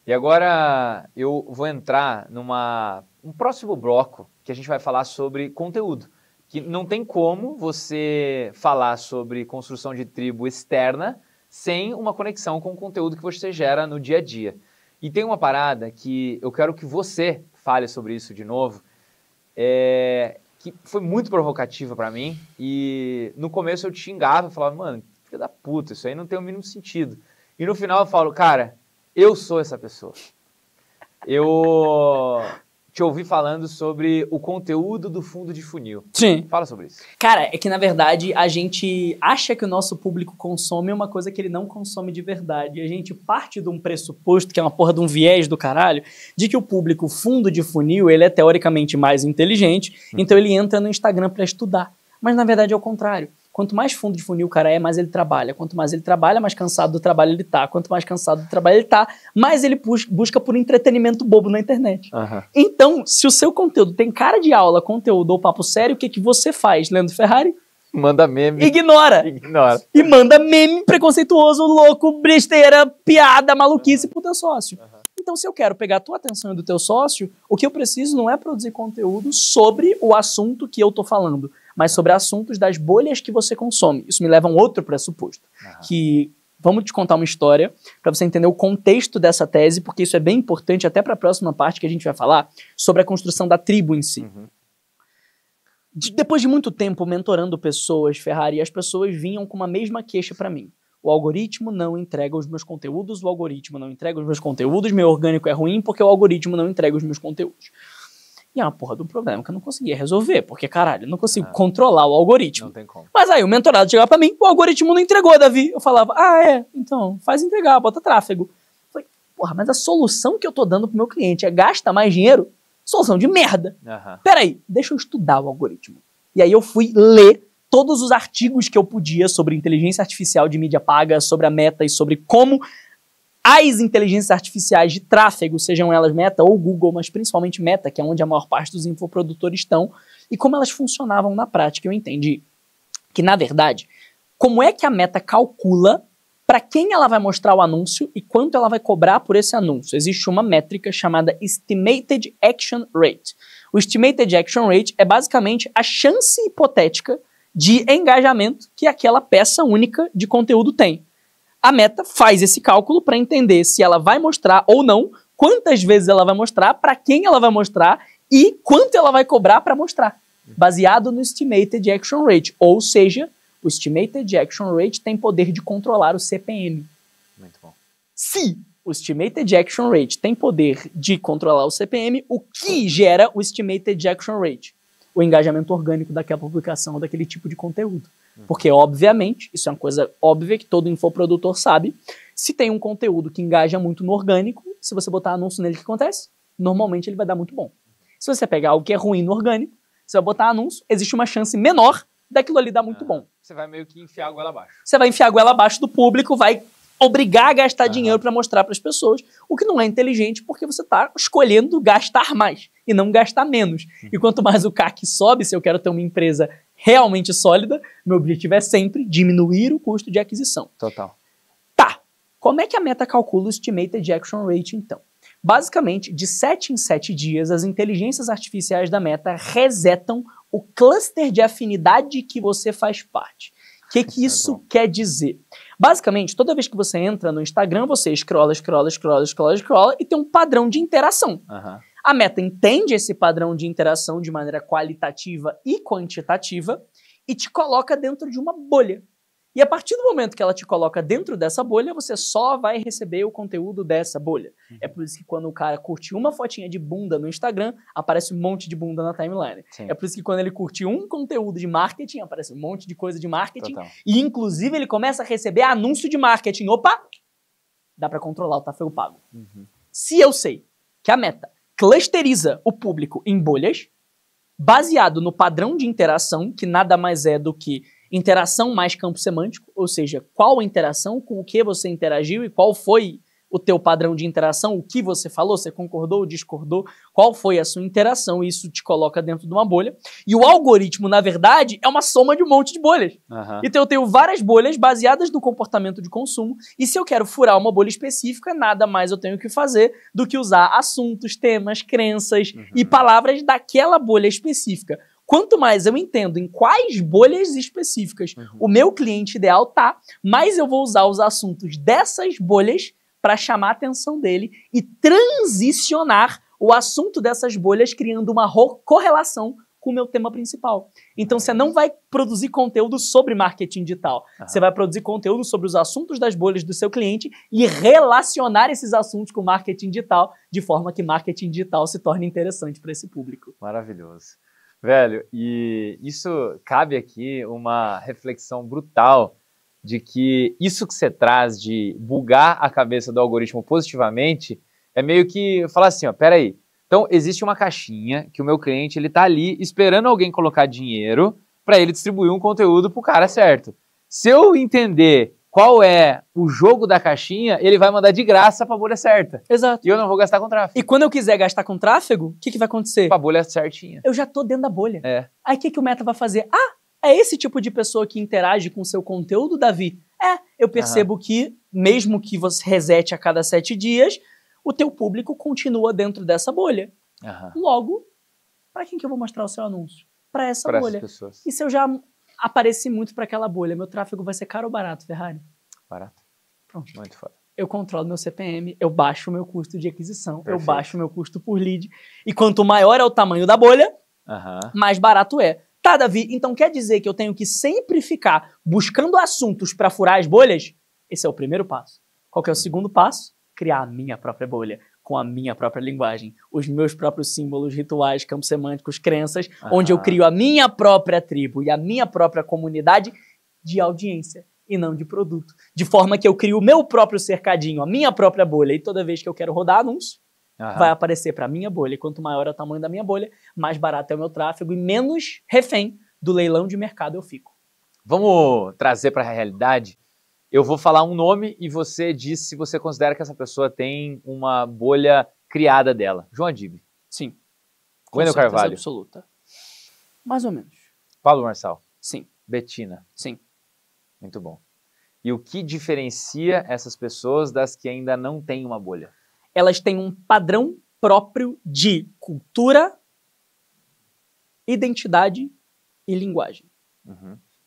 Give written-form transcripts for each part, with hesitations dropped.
E agora eu vou entrar um próximo bloco que a gente vai falar sobre conteúdo. Que não tem como você falar sobre construção de tribo externa sem uma conexão com o conteúdo que você gera no dia a dia. E tem uma parada que eu quero que você fale sobre isso de novo, que foi muito provocativa pra mim, e no começo eu te xingava, eu falava, mano, filho da puta, isso aí não tem o mínimo sentido. E no final eu falo, cara, eu sou essa pessoa. Eu te ouvi falando sobre o conteúdo do fundo de funil. Sim. Fala sobre isso. Cara, é que na verdade a gente acha que o nosso público consome uma coisa que ele não consome de verdade. A gente parte de um pressuposto, que é uma porra de um viés do caralho, de que o público fundo de funil, ele é teoricamente mais inteligente, então ele entra no Instagram pra estudar. Mas na verdade é o contrário. Quanto mais fundo de funil o cara é, mais ele trabalha. Quanto mais ele trabalha, mais cansado do trabalho ele tá. Quanto mais cansado do trabalho ele tá, mais ele busca por entretenimento bobo na internet. Uhum. Então, se o seu conteúdo tem cara de aula, conteúdo ou papo sério, o que você faz, Leandro Ferrari? Manda meme. Ignora. E manda meme preconceituoso, louco, besteira, piada, maluquice pro teu sócio. Então, se eu quero pegar a tua atenção e do teu sócio, o que eu preciso não é produzir conteúdo sobre o assunto que eu tô falando, mas sobre assuntos das bolhas que você consome. Isso me leva a um outro pressuposto, que vamos te contar uma história para você entender o contexto dessa tese, porque isso é bem importante até para a próxima parte que a gente vai falar sobre a construção da tribo em si. Depois de muito tempo mentorando pessoas, Ferrari, as pessoas vinham com uma mesma queixa para mim. O algoritmo não entrega os meus conteúdos, o algoritmo não entrega os meus conteúdos, meu orgânico é ruim porque o algoritmo não entrega os meus conteúdos. E é uma porra de um problema que eu não conseguia resolver, porque, caralho, eu não consigo controlar o algoritmo. Não tem como. Mas aí o mentorado chegava pra mim, o algoritmo não entregou, Davi. Eu falava, então, faz entregar, bota tráfego. Eu falei, porra, mas a solução que eu tô dando pro meu cliente é gasta mais dinheiro? Solução de merda. Peraí, deixa eu estudar o algoritmo. E aí eu fui ler todos os artigos que eu podia sobre inteligência artificial de mídia paga, sobre a Meta e sobre como as inteligências artificiais de tráfego, sejam elas Meta ou Google, mas principalmente Meta, que é onde a maior parte dos infoprodutores estão, e como elas funcionavam na prática. Eu entendi que, na verdade, como é que a Meta calcula para quem ela vai mostrar o anúncio e quanto ela vai cobrar por esse anúncio. Existe uma métrica chamada Estimated Action Rate. O Estimated Action Rate é basicamente a chance hipotética de engajamento que aquela peça única de conteúdo tem. A Meta faz esse cálculo para entender se ela vai mostrar ou não, quantas vezes ela vai mostrar, para quem ela vai mostrar e quanto ela vai cobrar para mostrar, baseado no Estimated Action Rate. Ou seja, o Estimated Action Rate tem poder de controlar o CPM. Muito bom. Se o Estimated Action Rate tem poder de controlar o CPM, o que gera o Estimated Action Rate? O engajamento orgânico daquela publicação, daquele tipo de conteúdo. Porque, obviamente, isso é uma coisa óbvia que todo infoprodutor sabe, se tem um conteúdo que engaja muito no orgânico, se você botar anúncio nele, o que acontece? Normalmente ele vai dar muito bom. Se você pegar algo que é ruim no orgânico, você vai botar anúncio, existe uma chance menor daquilo ali dar muito bom. Você vai meio que enfiar a goela abaixo. Você vai enfiar a goela abaixo do público, vai obrigar a gastar dinheiro para mostrar para as pessoas, o que não é inteligente porque você está escolhendo gastar mais e não gastar menos. E quanto mais o CAC sobe, se eu quero ter uma empresa realmente sólida, meu objetivo é sempre diminuir o custo de aquisição. Total. Tá, como é que a Meta calcula o Estimated Action Rate, então? Basicamente, de 7 em 7 dias, as inteligências artificiais da Meta resetam o cluster de afinidade que você faz parte. O que isso quer dizer? Basicamente, toda vez que você entra no Instagram, você scrolla e tem um padrão de interação. A Meta entende esse padrão de interação de maneira qualitativa e quantitativa e te coloca dentro de uma bolha. E a partir do momento que ela te coloca dentro dessa bolha, você só vai receber o conteúdo dessa bolha. É por isso que quando o cara curte uma fotinha de bunda no Instagram, aparece um monte de bunda na timeline. É por isso que quando ele curte um conteúdo de marketing, aparece um monte de coisa de marketing. E inclusive ele começa a receber anúncio de marketing. Opa! Dá para controlar o tráfego pago. Se eu sei que a Meta clusteriza o público em bolhas, baseado no padrão de interação, que nada mais é do que interação mais campo semântico, ou seja, qual a interação, com o que você interagiu e qual foi o teu padrão de interação, o que você falou, você concordou ou discordou, qual foi a sua interação, isso te coloca dentro de uma bolha. E o algoritmo, na verdade, é uma soma de um monte de bolhas. Uhum. Então eu tenho várias bolhas baseadas no comportamento de consumo, e se eu quero furar uma bolha específica, nada mais eu tenho que fazer do que usar assuntos, temas, crenças e palavras daquela bolha específica. Quanto mais eu entendo em quais bolhas específicas o meu cliente ideal tá, mais eu vou usar os assuntos dessas bolhas para chamar a atenção dele e transicionar o assunto dessas bolhas, criando uma correlação com o meu tema principal. Então, você não vai produzir conteúdo sobre marketing digital. Você vai produzir conteúdo sobre os assuntos das bolhas do seu cliente e relacionar esses assuntos com marketing digital, de forma que marketing digital se torne interessante para esse público. Maravilhoso. Velho, e isso cabe aqui uma reflexão brutal de que isso que você traz de bugar a cabeça do algoritmo positivamente é meio que falar assim, ó, peraí, então existe uma caixinha que o meu cliente ele tá ali esperando alguém colocar dinheiro para ele distribuir um conteúdo pro cara certo. Se eu entender qual é o jogo da caixinha, ele vai mandar de graça pra bolha certa. Exato. E eu não vou gastar com tráfego. E quando eu quiser gastar com tráfego, o que vai acontecer? Pra bolha certinha. Eu já tô dentro da bolha. É. Aí o que o Meta vai fazer? Ah, é esse tipo de pessoa que interage com o seu conteúdo, Davi? Eu percebo que, mesmo que você resete a cada 7 dias, o teu público continua dentro dessa bolha. Logo, para quem que eu vou mostrar o seu anúncio? Para essa bolha. Pessoas. E se eu já apareci muito para aquela bolha, meu tráfego vai ser caro ou barato, Ferrari? Barato. Pronto. Muito foda. Eu controlo meu CPM, eu baixo o meu custo de aquisição, Perfeito. eu baixo o meu custo por lead. E quanto maior é o tamanho da bolha, mais barato é. Tá, Davi, então quer dizer que eu tenho que sempre ficar buscando assuntos para furar as bolhas? Esse é o primeiro passo. Qual que é o segundo passo? Criar a minha própria bolha, com a minha própria linguagem, os meus próprios símbolos, rituais, campos semânticos, crenças, onde eu crio a minha própria tribo e a minha própria comunidade de audiência e não de produto. De forma que eu crio o meu próprio cercadinho, a minha própria bolha, e toda vez que eu quero rodar anúncio, vai aparecer para a minha bolha. E quanto maior é o tamanho da minha bolha, mais barato é o meu tráfego e menos refém do leilão de mercado eu fico. Vamos trazer para a realidade? Eu vou falar um nome e você diz se você considera que essa pessoa tem uma bolha criada dela. João Adib. Sim. Wendel Carvalho. Absoluta. Mais ou menos. Pablo Marçal. Sim. Betina. Sim. Muito bom. E o que diferencia essas pessoas das que ainda não têm uma bolha? Elas têm um padrão próprio de cultura, identidade e linguagem.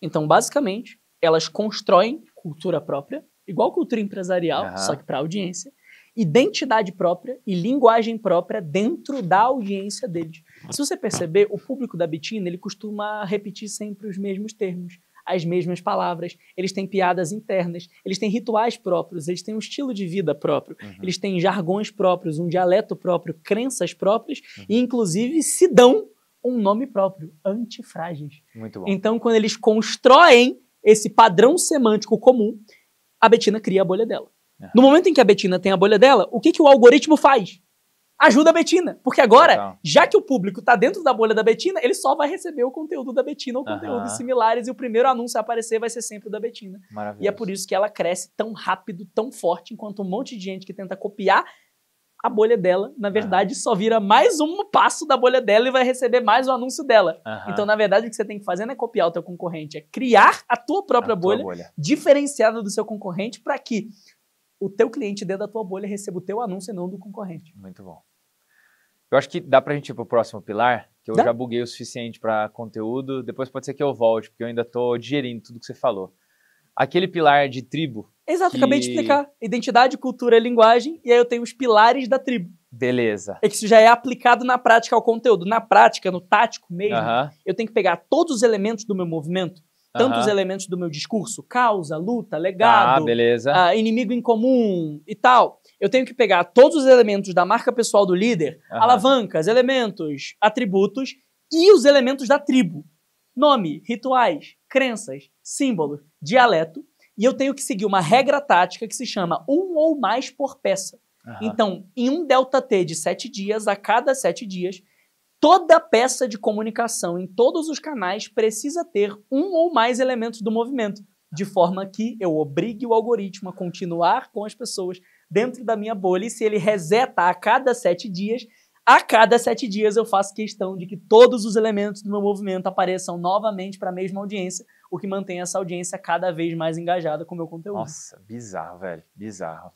Então, basicamente, elas constroem cultura própria, igual cultura empresarial, só que para audiência, identidade própria e linguagem própria dentro da audiência deles. Se você perceber, o público da Betina, ele costuma repetir sempre os mesmos termos, as mesmas palavras, eles têm piadas internas, eles têm rituais próprios, eles têm um estilo de vida próprio, eles têm jargões próprios, um dialeto próprio, crenças próprias e, inclusive, se dão um nome próprio, antifrágeis. Muito bom. Então, quando eles constroem esse padrão semântico comum, a Betina cria a bolha dela. No momento em que a Betina tem a bolha dela, o que o algoritmo faz? Ajuda a Betina. Porque agora, já que o público está dentro da bolha da Betina, ele só vai receber o conteúdo da Betina ou conteúdos similares e o primeiro anúncio a aparecer vai ser sempre o da Betina. E é por isso que ela cresce tão rápido, tão forte, enquanto um monte de gente que tenta copiar a bolha dela, na verdade, só vira mais um passo da bolha dela e vai receber mais um anúncio dela. Então, na verdade, o que você tem que fazer não é copiar o teu concorrente, é criar a tua própria bolha diferenciada do seu concorrente para que o teu cliente dentro da tua bolha receba o teu anúncio e não do concorrente. Muito bom. Eu acho que dá pra gente ir pro próximo pilar, que eu já buguei o suficiente para conteúdo, depois pode ser que eu volte, porque eu ainda tô digerindo tudo que você falou. Aquele pilar de tribo. Exato, acabei de explicar. Identidade, cultura e linguagem, e aí eu tenho os pilares da tribo. Beleza. É que isso já é aplicado na prática ao conteúdo. Na prática, no tático mesmo, eu tenho que pegar todos os elementos do meu movimento, tanto os elementos do meu discurso, causa, luta, legado, inimigo em comum e tal. Eu tenho que pegar todos os elementos da marca pessoal do líder, alavancas, elementos, atributos e os elementos da tribo. Nome, rituais, crenças, símbolos, dialeto. E eu tenho que seguir uma regra tática que se chama um ou mais por peça. Então, em um delta T de 7 dias, a cada 7 dias, toda peça de comunicação em todos os canais precisa ter um ou mais elementos do movimento, de forma que eu obrigue o algoritmo a continuar com as pessoas dentro da minha bolha, e se ele reseta a cada 7 dias, a cada 7 dias eu faço questão de que todos os elementos do meu movimento apareçam novamente para a mesma audiência, o que mantém essa audiência cada vez mais engajada com o meu conteúdo. Nossa, bizarro, velho, bizarro.